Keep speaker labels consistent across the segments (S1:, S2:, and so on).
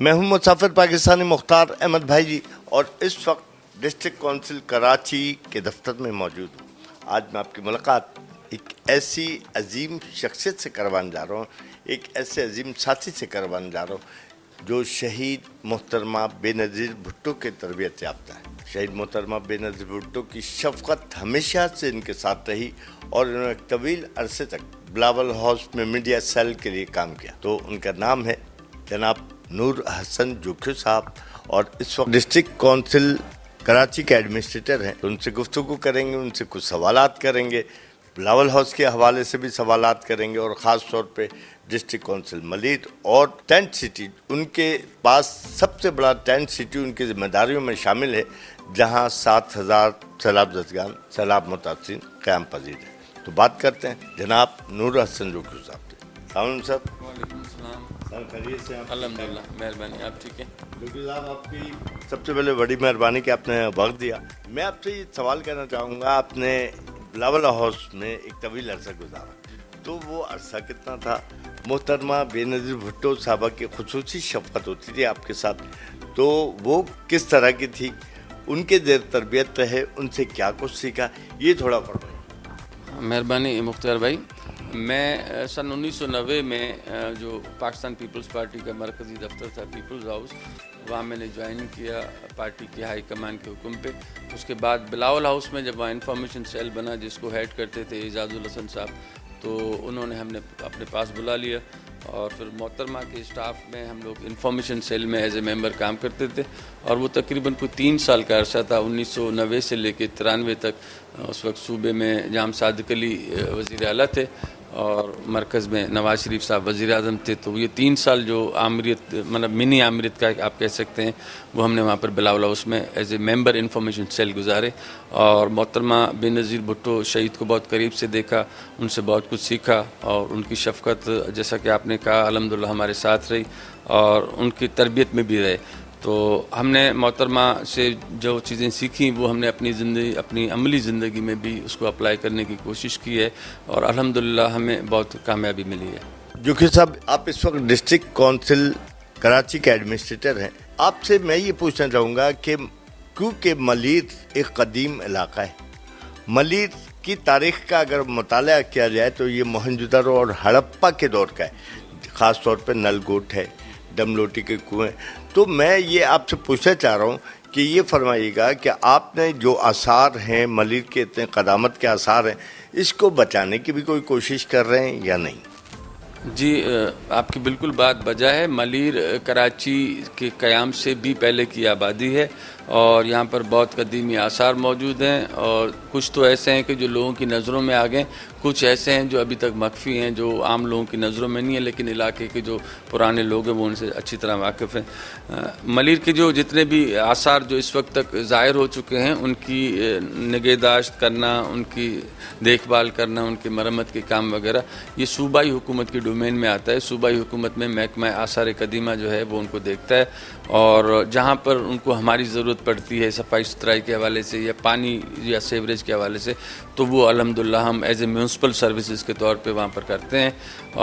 S1: میں ہوں مسافر پاکستانی مختار احمد بھائی جی، اور اس وقت ڈسٹرکٹ کونسل کراچی کے دفتر میں موجود ہوں۔ آج میں آپ کی ملاقات ایک ایسی عظیم شخصیت سے کروانے جا رہا ہوں، ایک ایسے عظیم ساتھی سے کروانے جا رہا ہوں جو شہید محترمہ بے نظیر بھٹو کے تربیت یافتہ ہے۔ شہید محترمہ بے نظیر بھٹو کی شفقت ہمیشہ سے ان کے ساتھ رہی اور انہوں نے ایک طویل عرصے تک بلاول ہاؤس میں میڈیا سیل کے لیے کام کیا۔ تو ان کا نام ہے جناب نور حسن جوکھیو صاحب، اور اس وقت ڈسٹرکٹ کونسل کراچی کے ایڈمنسٹریٹر ہیں۔ تو ان سے گفتگو کریں گے، ان سے کچھ سوالات کریں گے، بلاول ہاؤس کے حوالے سے بھی سوالات کریں گے، اور خاص طور پہ ڈسٹرکٹ کونسل ملیر اور ٹینٹ سٹی، ان کے پاس سب سے بڑا ٹینٹ سٹی ان کی ذمہ داریوں میں شامل ہے، جہاں 7,000 سیلاب زدگان سیلاب متاثرین قیام پذیر ہیں۔ تو بات کرتے ہیں جناب نور حسن جوکھیو صاحب سے۔ السلام علیکم سر۔
S2: وعلیکم السلام۔
S1: سر خیریت سے ہیں؟
S2: الحمدللہ، مہربانی، آپ ٹھیک ہیں؟
S1: جوکھیو صاحب، آپ کی سب سے پہلے بڑی مہربانی کہ آپ نے وقت دیا۔ میں آپ سے یہ سوال کرنا چاہوں گا، آپ نے بلاول ہاؤس میں ایک طویل عرصہ گزارا، تو وہ عرصہ کتنا تھا؟ محترمہ بے نظیر بھٹو صاحبہ کی خصوصی شفقت ہوتی تھی آپ کے ساتھ، تو وہ کس طرح کی تھی؟ ان کے زیر تربیت رہے، ان سے کیا کچھ سیکھا، یہ تھوڑا فرمائیں۔
S2: مہربانی مختار بھائی، میں سن 1990 میں جو پاکستان پیپلز پارٹی کا مرکزی دفتر تھا پیپلز ہاؤس، وہاں میں نے جوائن کیا پارٹی کی ہائی کمان کے حکم پہ۔ اس کے بعد بلاول ہاؤس میں جب وہاں انفارمیشن سیل بنا، جس کو ہیڈ کرتے تھے اعجاز الحسن صاحب، تو انہوں نے ہم نے اپنے پاس بلا لیا، اور پھر محترمہ کے اسٹاف میں ہم لوگ انفارمیشن سیل میں ایز اے ممبر کام کرتے تھے، اور وہ تقریباً کوئی 3 سال کا عرصہ تھا، 1990 سے لے کے 93 تک۔ اس وقت صوبے میں جام صادق علی وزیر اعلیٰ تھے، اور مرکز میں نواز شریف صاحب وزیر اعظم تھے۔ تو یہ 3 سال جو آمریت، مطلب منی آمریت کا آپ کہہ سکتے ہیں، وہ ہم نے وہاں پر بلاول ہاؤس میں as a member information cell گزارے، اور محترمہ بے نظیر بھٹو شہید کو بہت قریب سے دیکھا، ان سے بہت کچھ سیکھا، اور ان کی شفقت جیسا کہ آپ نے کہا الحمدللہ ہمارے ساتھ رہی، اور ان کی تربیت میں بھی رہے۔ تو ہم نے محترمہ سے جو چیزیں سیکھیں وہ ہم نے اپنی زندگی، اپنی عملی زندگی میں بھی اس کو اپلائی کرنے کی کوشش کی ہے، اور الحمدللہ ہمیں بہت کامیابی ملی ہے۔
S1: جوکھیو صاحب، آپ اس وقت ڈسٹرکٹ کونسل کراچی کے ایڈمنسٹریٹر ہیں۔ آپ سے میں یہ پوچھنا چاہوں گا کہ کیونکہ ملیر ایک قدیم علاقہ ہے، ملیر کی تاریخ کا اگر مطالعہ کیا جائے تو یہ موہنجو اور ہڑپا کے دور کا ہے، خاص طور پہ نل گوٹ ہے، ڈم لوٹی کے کنویں۔ تو میں یہ آپ سے پوچھنا چاہ رہا ہوں کہ یہ فرمائیے گا کہ آپ نے جو آثار ہیں ملیر کے، اتنے قدامت کے آثار ہیں، اس کو بچانے کی بھی کوئی کوشش کر رہے ہیں یا نہیں؟
S2: جی، آپ کی بالکل بات بجا ہے۔ ملیر کراچی کے قیام سے بھی پہلے کی آبادی ہے، اور یہاں پر بہت قدیمی آثار موجود ہیں، اور کچھ تو ایسے ہیں کہ جو لوگوں کی نظروں میں آ گئے، کچھ ایسے ہیں جو ابھی تک مخفی ہیں، جو عام لوگوں کی نظروں میں نہیں ہیں، لیکن علاقے کے جو پرانے لوگ ہیں وہ ان سے اچھی طرح واقف ہیں۔ ملیر کے جو جتنے بھی آثار جو اس وقت تک ظاہر ہو چکے ہیں، ان کی نگہداشت کرنا، ان کی دیکھ بھال کرنا، ان کی مرمت کے کام وغیرہ، یہ صوبائی حکومت کی ڈومین میں آتا ہے۔ صوبائی حکومت میں محکمہ آثار قدیمہ جو ہے وہ ان کو دیکھتا ہے، اور جہاں پر ان کو ہماری ضرورت پڑتی ہے صفائی ستھرائی کے حوالے سے یا پانی یا سیوریج کے حوالے سے، تو وہ الحمدللہ ہم ایز اے میونسپل سروسز کے طور پہ وہاں پر کرتے ہیں،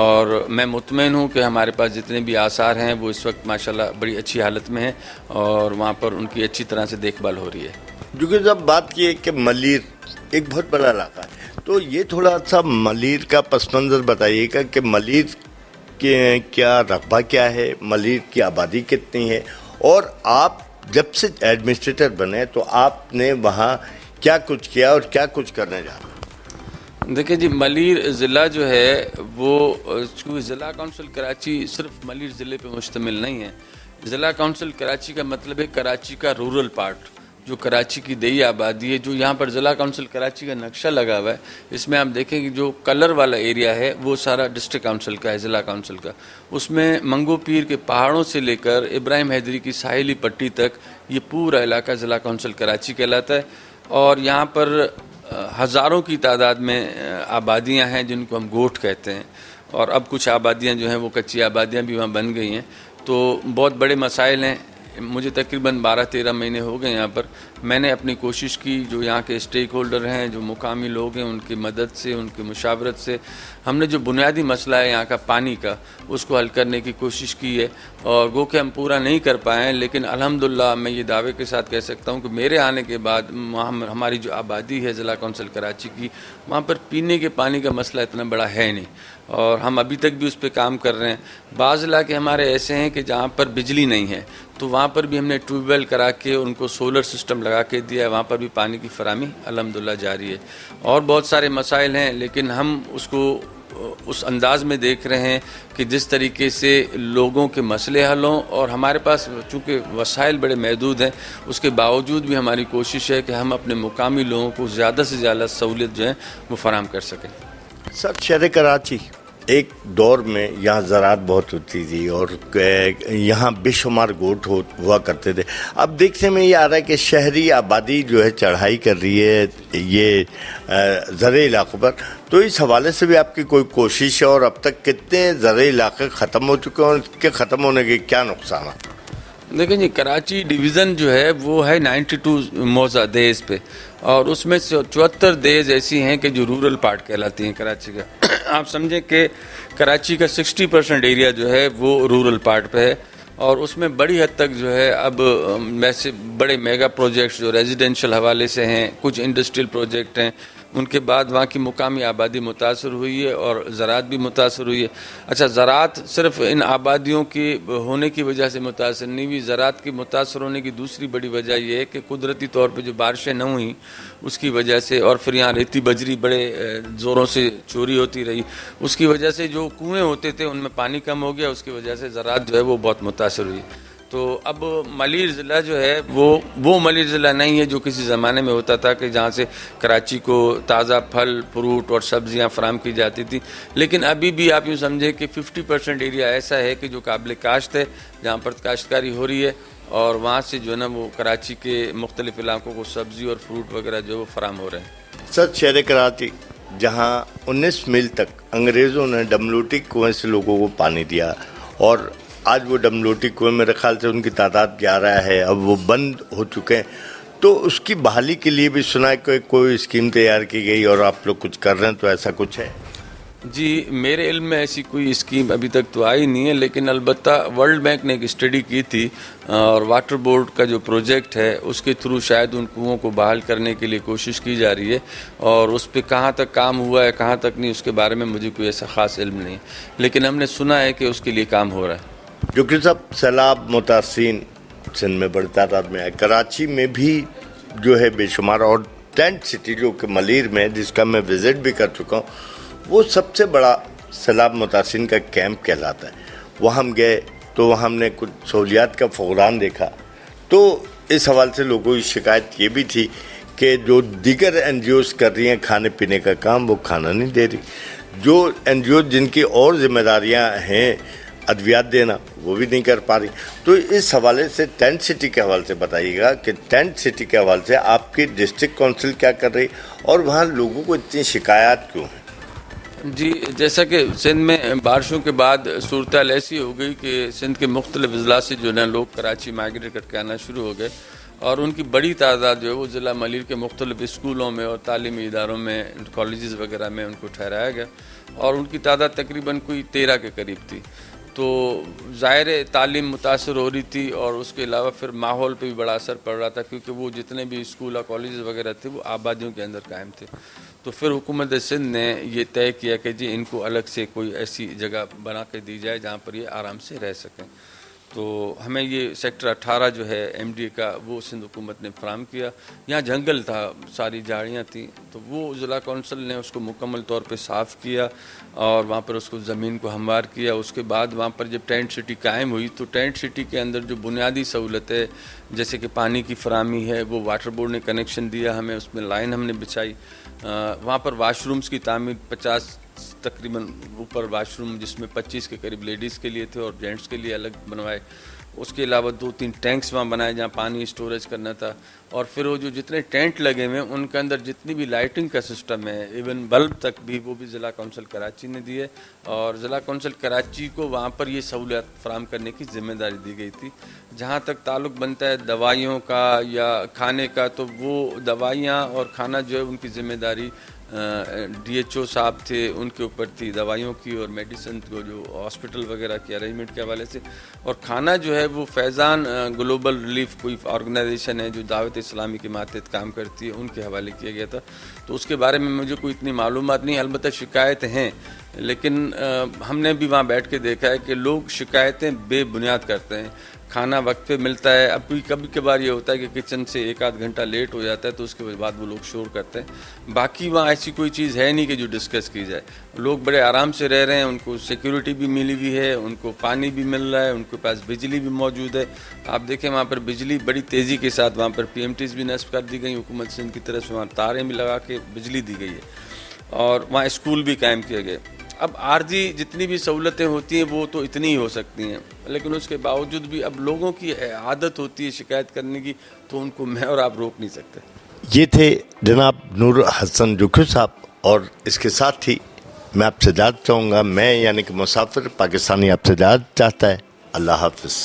S2: اور میں مطمئن ہوں کہ ہمارے پاس جتنے بھی آثار ہیں وہ اس وقت ماشاءاللہ بڑی اچھی حالت میں ہیں، اور وہاں پر ان کی اچھی طرح سے دیکھ بھال ہو رہی ہے۔
S1: جو جب بات کی ہے کہ ملیر ایک بہت بڑا علاقہ ہے، تو یہ تھوڑا سا ملیر کا پس منظر بتائیے گا کہ ملیر کے کیا رقبہ کیا ہے، ملیر کی آبادی کتنی ہے، اور آپ جب سے ایڈمنسٹریٹر بنے تو آپ نے وہاں کیا کچھ کیا اور کیا کچھ کرنے جا رہے ہیں؟
S2: دیکھیں جی، ملیر ضلع جو ہے وہ چونکہ ضلع کونسل کراچی صرف ملیر ضلع پہ مشتمل نہیں ہے۔ ضلع کونسل کراچی کا مطلب ہے کراچی کا رورل پارٹ، جو کراچی کی دیہی آبادی ہے۔ جو یہاں پر ضلع کونسل کراچی کا نقشہ لگا ہوا ہے، اس میں آپ دیکھیں کہ جو کلر والا ایریا ہے وہ سارا ڈسٹرکٹ کونسل کا ہے، ضلع کونسل کا۔ اس میں منگو پیر کے پہاڑوں سے لے کر ابراہیم حیدری کی ساحلی پٹی تک یہ پورا علاقہ ضلع کونسل کراچی کہلاتا ہے، اور یہاں پر ہزاروں کی تعداد میں آبادیاں ہیں جن کو ہم گوٹھ کہتے ہیں، اور اب کچھ آبادیاں جو ہیں وہ کچی آبادیاں بھی وہاں بن گئی ہیں۔ تو بہت بڑے مسائل ہیں مجھے تقریباً 12-13 مہینے ہو گئے یہاں پر. میں نے اپنی کوشش کی, جو یہاں کے اسٹیک ہولڈر ہیں, جو مقامی لوگ ہیں, ان کی مدد سے, ان کی مشاورت سے ہم نے جو بنیادی مسئلہ ہے یہاں کا پانی کا, اس کو حل کرنے کی کوشش کی ہے. اور گو کہ ہم پورا نہیں کر پائے ہیں, لیکن الحمدللہ میں یہ دعوے کے ساتھ کہہ سکتا ہوں کہ میرے آنے کے بعد ہماری جو آبادی ہے ضلع کونسل کراچی کی, وہاں پر پینے کے پانی کا مسئلہ اتنا بڑا ہے نہیں, اور ہم ابھی تک بھی اس پہ کام کر رہے ہیں. بعض علاقے ہمارے ایسے ہیں کہ جہاں پر بجلی نہیں ہے, تو وہاں پر بھی ہم نے ٹیوب ویل کرا کے ان کو سولر سسٹم لگا کے دیا ہے, وہاں پر بھی پانی کی فراہمی الحمدللہ جاری ہے. اور بہت سارے مسائل ہیں, لیکن ہم اس کو اس انداز میں دیکھ رہے ہیں کہ جس طریقے سے لوگوں کے مسئلے حل ہوں, اور ہمارے پاس چونکہ وسائل بڑے محدود ہیں, اس کے باوجود بھی ہماری کوشش ہے کہ ہم اپنے مقامی لوگوں کو زیادہ سے زیادہ سہولت جو ہے وہ فراہم کر سکیں.
S1: سر, شہر کراچی ایک دور میں یہاں زراعت بہت ہوتی تھی اور یہاں بے شمار گوٹ ہوا کرتے تھے. اب دیکھنے میں یہ آ رہا ہے کہ شہری آبادی جو ہے چڑھائی کر رہی ہے یہ زرعی علاقوں پر, تو اس حوالے سے بھی آپ کی کوئی کوشش ہے, اور اب تک کتنے زرعی علاقے ختم ہو چکے ہیں اور اس کے ختم ہونے کے کیا نقصانات؟
S2: دیکھیں جی, کراچی ڈویژن جو ہے وہ ہے 92 موضع دیز پہ, اور اس میں 74 دیز ایسی ہیں کہ جو رورل پارٹ کہلاتی ہیں کراچی کا. آپ سمجھیں کہ کراچی کا 60% ایریا جو ہے وہ رورل پارٹ پہ ہے, اور اس میں بڑی حد تک جو ہے اب ویسے بڑے میگا پروجیکٹس جو ریزیڈینشل حوالے سے ہیں, کچھ انڈسٹریل پروجیکٹ ہیں, ان کے بعد وہاں کی مقامی آبادی متاثر ہوئی ہے اور زراعت بھی متاثر ہوئی ہے. اچھا, زراعت صرف ان آبادیوں کی ہونے کی وجہ سے متاثر نہیں ہوئی, زراعت کی متاثر ہونے کی دوسری بڑی وجہ یہ ہے کہ قدرتی طور پہ جو بارشیں نہ ہوئیں اس کی وجہ سے, اور پھر یہاں ریتی بجری بڑے زوروں سے چوری ہوتی رہی, اس کی وجہ سے جو کنویں ہوتے تھے ان میں پانی کم ہو گیا, اس کی وجہ سے زراعت جو ہے وہ بہت متاثر ہوئی. تو اب ملیر ضلع جو ہے وہ ملیر ضلع نہیں ہے جو کسی زمانے میں ہوتا تھا کہ جہاں سے کراچی کو تازہ پھل فروٹ اور سبزیاں فراہم کی جاتی تھی. لیکن ابھی بھی آپ یوں سمجھیں کہ 50% ایریا ایسا ہے کہ جو قابل کاشت ہے, جہاں پر کاشتکاری ہو رہی ہے, اور وہاں سے جو ہے نا وہ کراچی کے مختلف علاقوں کو سبزی اور فروٹ وغیرہ جو وہ فراہم ہو رہے ہیں.
S1: سر, شہر کراچی جہاں 19 میل تک انگریزوں نے ڈملوٹی کنویں سے لوگوں کو پانی دیا, اور آج وہ ڈملوٹی کنویں میرے خیال سے ان کی تعداد 11 ہے, اب وہ بند ہو چکے ہیں, تو اس کی بحالی کے لیے بھی سنا ہے کہ کوئی اسکیم تیار کی گئی اور آپ لوگ کچھ کر رہے ہیں, تو ایسا کچھ ہے؟
S2: جی, میرے علم میں ایسی کوئی اسکیم ابھی تک تو آئی نہیں ہے, لیکن البتہ ورلڈ بینک نے ایک اسٹڈی کی تھی, اور واٹر بورڈ کا جو پروجیکٹ ہے اس کے تھرو شاید ان کنوؤں کو بحال کرنے کے لیے کوشش کی جا رہی ہے, اور اس پہ کہاں تک کام ہوا ہے کہاں تک نہیں اس کے بارے میں مجھے کوئی ایسا خاص علم نہیں, لیکن ہم نے سنا ہے کہ اس کے لیے کام ہو رہا ہے.
S1: جو کہ سب سیلاب متاثرین سندھ میں بڑی تعداد میں ہے, کراچی میں بھی جو ہے بے شمار, اور ٹینٹ سٹی جو کہ ملیر میں جس کا میں وزٹ بھی کر چکا ہوں, وہ سب سے بڑا سیلاب متاثرین کا کیمپ کہلاتا ہے. وہاں ہم گئے تو وہاں ہم نے کچھ سہولیات کا فقدان دیکھا, تو اس حوالے سے لوگوں کی شکایت یہ بھی تھی کہ جو دیگر این جی اوز کر رہی ہیں کھانے پینے کا کام, وہ کھانا نہیں دے رہی. جو این جی اوز جن کی اور ذمہ داریاں ہیں ادویات دینا, وہ بھی نہیں کر پا رہی. تو اس حوالے سے ٹینٹ سٹی کے حوالے سے بتائیے گا کہ ٹینٹ سٹی کے حوالے سے آپ کی ڈسٹرکٹ کونسل کیا کر رہی, اور وہاں لوگوں کو اتنی شکایات کیوں ہیں؟
S2: جی, جیسا کہ سندھ میں بارشوں کے بعد صورتحال ایسی ہو گئی کہ سندھ کے مختلف اضلاع سے جو ہے لوگ کراچی مائیگریٹ کر کے آنا شروع ہو گئے, اور ان کی بڑی تعداد جو ہے وہ ضلع ملیر کے مختلف اسکولوں میں اور تعلیمی اداروں میں, کالجز وغیرہ میں ان کو ٹھہرایا گیا, اور ان کی تعداد تقریباً کوئی 13 کے قریب تھی. تو ظاہر تعلیم متاثر ہو رہی تھی, اور اس کے علاوہ پھر ماحول پہ بھی بڑا اثر پڑ رہا تھا, کیونکہ وہ جتنے بھی اسکول اور کالجز وغیرہ تھے وہ آبادیوں کے اندر قائم تھے. تو پھر حکومت سندھ نے یہ طے کیا کہ جی ان کو الگ سے کوئی ایسی جگہ بنا کے دی جائے جہاں پر یہ آرام سے رہ سکیں. تو ہمیں یہ سیکٹر 18 جو ہے ایم ڈی اے کا وہ سندھ حکومت نے فراہم کیا. یہاں جنگل تھا, ساری جھاڑیاں تھیں, تو وہ ضلع کونسل نے اس کو مکمل طور پہ صاف کیا, اور وہاں پر اس کو زمین کو ہموار کیا. اس کے بعد وہاں پر جب ٹینٹ سٹی قائم ہوئی تو ٹینٹ سٹی کے اندر جو بنیادی سہولتیں جیسے کہ پانی کی فراہمی ہے, وہ واٹر بورڈ نے کنیکشن دیا ہمیں, اس میں لائن ہم نے بچھائی. وہاں پر واش رومز کی تعمیر 50 تقریباً اوپر واش روم, جس میں 25 کے قریب لیڈیز کے لیے تھے اور جینٹس کے لیے الگ بنوائے. اس کے علاوہ 2-3 ٹینکس وہاں بنائے جہاں پانی اسٹوریج کرنا تھا. اور پھر وہ جو جتنے ٹینٹ لگے ہوئے ہیں ان کے اندر جتنی بھی لائٹنگ کا سسٹم ہے, ایون بلب تک بھی, وہ بھی ضلع کونسل کراچی نے دی ہے. اور ضلع کونسل کراچی کو وہاں پر یہ سہولیات فراہم کرنے کی ذمہ داری دی گئی تھی. جہاں تک تعلق بنتا ہے دوائیوں کا یا کھانے کا, تو وہ دوائیاں اور کھانا جو ہے ان کی ذمہ داری ڈی ایچ او صاحب تھے, ان کے اوپر تھی دوائیوں کی اور میڈیسن کو جو ہاسپٹل وغیرہ کے ارینجمنٹ کے حوالے سے. اور کھانا جو ہے وہ فیضان گلوبل ریلیف کوئی آرگنائزیشن ہے جو دعوت اسلامی کے ماتحت کام کرتی ہے, ان کے حوالے کیا گیا تھا. تو اس کے بارے میں مجھے کوئی اتنی معلومات نہیں, البتہ شکایت ہیں, لیکن ہم نے بھی وہاں بیٹھ کے دیکھا ہے کہ لوگ شکایتیں بے بنیاد کرتے ہیں. کھانا وقت پہ ملتا ہے, اب کبھی کبھار یہ ہوتا ہے کہ کچن سے 1-8 گھنٹہ لیٹ ہو جاتا ہے تو اس کے بعد وہ لوگ شور کرتے ہیں. باقی وہاں ایسی کوئی چیز ہے نہیں کہ جو ڈسکس کی جائے. لوگ بڑے آرام سے رہ رہے ہیں, ان کو سیکیورٹی بھی ملی ہوئی ہے, ان کو پانی بھی مل رہا ہے, ان کے پاس بجلی بھی موجود ہے. آپ دیکھیں وہاں پر بجلی بڑی تیزی کے ساتھ وہاں پر PMTs بھی نصب کر دی گئی, حکومت سندھ کی طرف سے وہاں تاریں بھی لگا کے بجلی دی گئی ہے, اور وہاں اسکول بھی قائم کیے گئے. اب عارضی جتنی بھی سہولتیں ہوتی ہیں وہ تو اتنی ہی ہو سکتی ہیں, لیکن اس کے باوجود بھی اب لوگوں کی عادت ہوتی ہے شکایت کرنے کی, تو ان کو میں اور آپ روک نہیں سکتے.
S1: یہ تھے جناب نور حسن جوکھو صاحب, اور اس کے ساتھ ہی میں آپ سے اجازت چاہوں گا. میں یعنی کہ مسافر پاکستانی آپ سے اجازت چاہتا ہے. اللہ حافظ.